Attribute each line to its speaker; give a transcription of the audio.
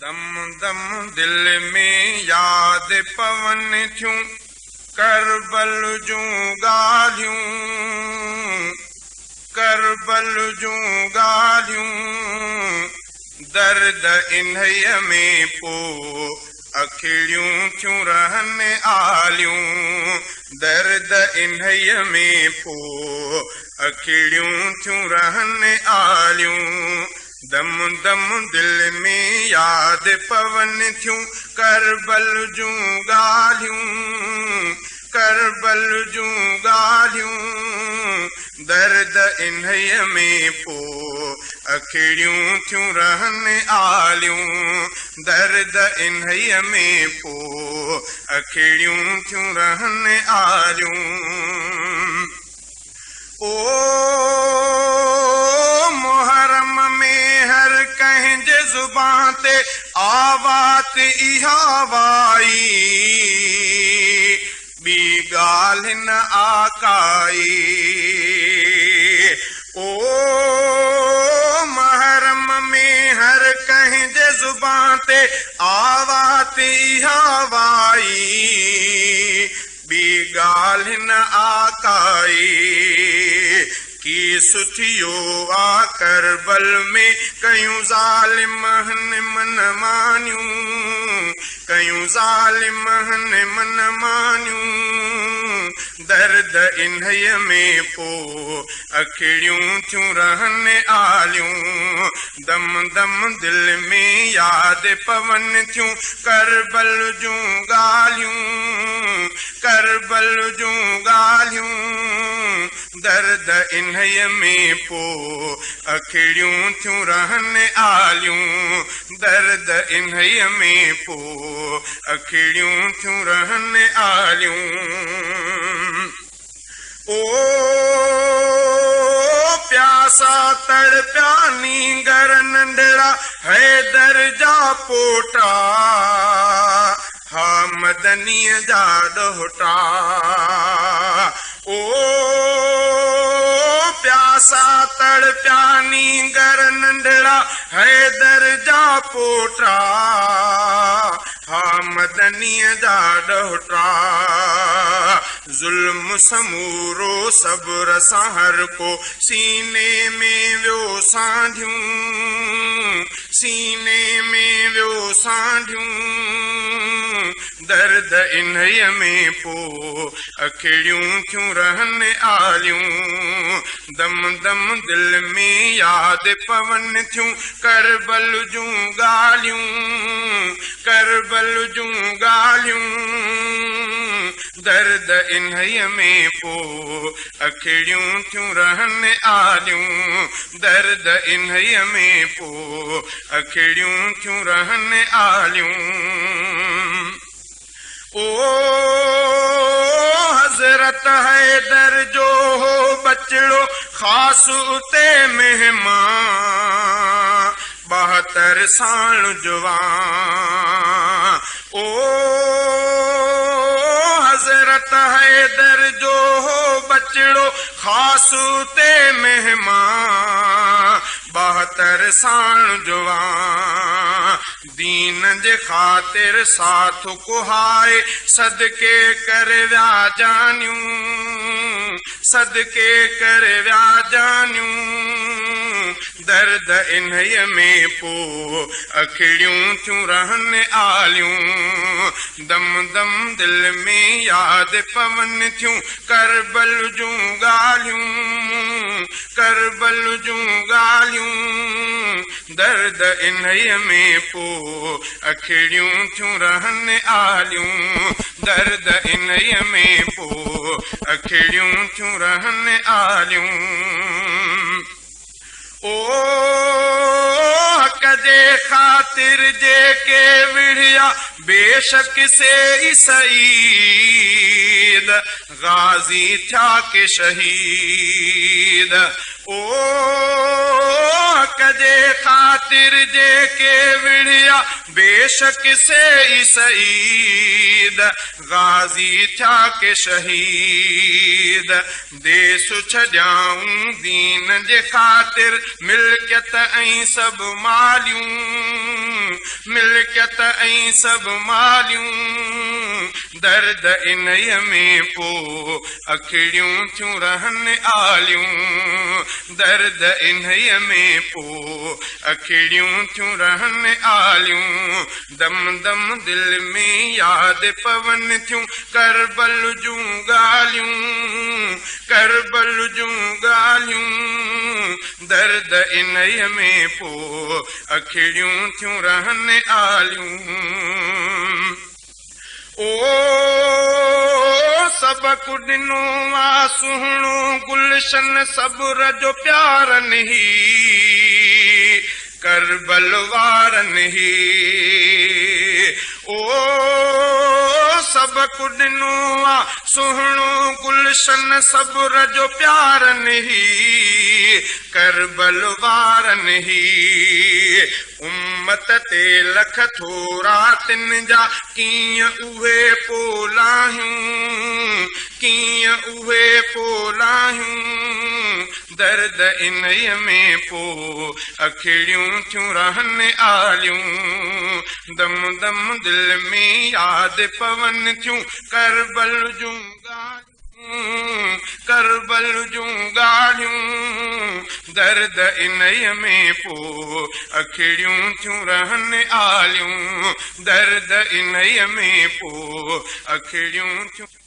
Speaker 1: दम दम दिल में याद पवन थियूं करबल जूं ॻाल्हियूं, करबल जूं ॻाल्हियूं। दर्द इन्हईअ में पोइ अखिड़ियूं थियूं रहनि आलियूं, दर्द इन्हईअ में पोइ अखिड़ियूं थियूं रहनि आलियूं। दम दम दिल में याद पवन थियूं करबल जूं ॻाल्हियूं, करबल जूं ॻाल्हियूं। दर्द इन्हईअ में पोइ अखिड़ियूं थियूं रहनि आलियूं, दर्द इन्हईअ में पोइ अखिड़ियूं थियूं रहनि आलियूं। ओ मुहर्रम में हर कंहिंजे ज़ुबान ते आवात इहा वाई, ॿी ॻाल्हि न आकाई। ओ मुहर्रम में हर कंहिंजे ज़ुबान ते आवात इहा वाई, ॿी ॻाल्हि न आकाई। की सुठियो आ करबल में कयूं ज़ालिमनि मन मानियूं, कयूं ज़ालिमनि मन मानियूं। दर्द इन्हईअ में पोइ अखिड़ियूं थियूं रहनि आलियूं, दम दम दिल में याद पवन थियूं करबल जूं ॻाल्हियूं, करबल जूं ॻाल्हियूं। दर्द इन्हईअ में पोइ अखिड़ियूं थियूं रहनि आलियूं, दर्द इन्हईअ में पोइ अखिड़ियूं थियूं रहनि आलियूं। ओ प्यासा तड़पिया नींगर नंढड़ा हैदर जा पोटा, हा मदनीअ जा ॾोहटा। ओ प्यासा तड़पिया नींगर नंढड़ा हैदर जा पोटा, हा मदनीअ जा ॾोहटा। ज़ुल्म समूरो सब्र सां हर को सीने में वियो सांढियूं, सीने में वियो सांढियूं। दर्द इन्हईअ में पोइ अखिड़ियूं थियूं रहनि आलियूं, दम दम दिल में याद पवन थियूं करबल जूं ॻाल्हियूं, करबल जूं ॻाल्हियूं। दर्द इन्हईअ में पोइ अखिड़ियूं थियूं रहनि आलियूं, दर्द इन्हईअ में पोइ अखिड़ियूं थियूं रहनि आलियूं। ओ हज़रत हैदर जो हो बचड़ो ख़ास उते मेहमान, 72 साल जवान। ओ हज़रत हैदर जो हो बचड़ो ख़ास उते मेहमान, 72 साल जवान। दीन जे ख़ातिर साथ कुहाए सदके कर विया जानियूं, सदके कर विया जानियूं। दर्द इन्हईअ में पोइ अखिड़ियूं थियूं रहनि आलियूं, दम दम दिल में याद पवन थियूं करबल जूं ॻाल्हियूं, करबल जूं ॻाल्हियूं। दर्द इन्हईअ में पोइ अखिड़ियूं थियूं रहनि आलियूं, दर्द इन्हईअ में पोइ अखिड़ियूं थियूं रहनि आलियूं। ओ हक़ जे ख़ातिर जेके विढ़िया बेशक से ई सईद, गाज़ी थिया के शहीद। ओ हक़ जे ख़ातिर जेके विढ़िया बेशक से ई सईद, गाज़ी थिया के शहीद। देश छॾियाऊं दीन जे ख़ातिर मिल्कियत ऐं सभु मालियूं, मिल मिल्कियत ऐं सभु मालियूं दर्द इन्हीअ में पोइ अखिड़ियूं थियूं रहनि आलियूं दर्द इन्हीअ में पोइ अखिड़ियूं थियूं रहनि आलियूं दम दम दिल में यादि पवन थियूं करबल जूं ॻाल्हियूं करबल जूं ॻाल्हियूं दर्द इन्हीअ में पोइ अखिड़ियूं थियूं रहनि आलियूं ओ सबकु ॾिनो आ सुहिणो गुलशन सब्र जो प्यारनि ही करबल वारनि ही ओ सबकु ॾिनो आ सुहिणो गुलशन सब्र जो प्यारनि ही करबल वारनि ही उम्मत ते लख थोरा तिन जा कीअं उहे पोलाहियूं कीअं उहे पोलाहियूं दर्द इन्हीअ में पोइ अखिड़ियूं थियूं रहनि आलियूं दम दम दिल में यादि पवन थियूं करबल जूं ॻाल्हियूं करबल जूं ॻाल्हियूं दर्द इन्हीअ में पोइ अखिड़ियूं थियूं रहनि आलियूं दर्द इन्हीअ में पोइ अखिड़ियूं थियूं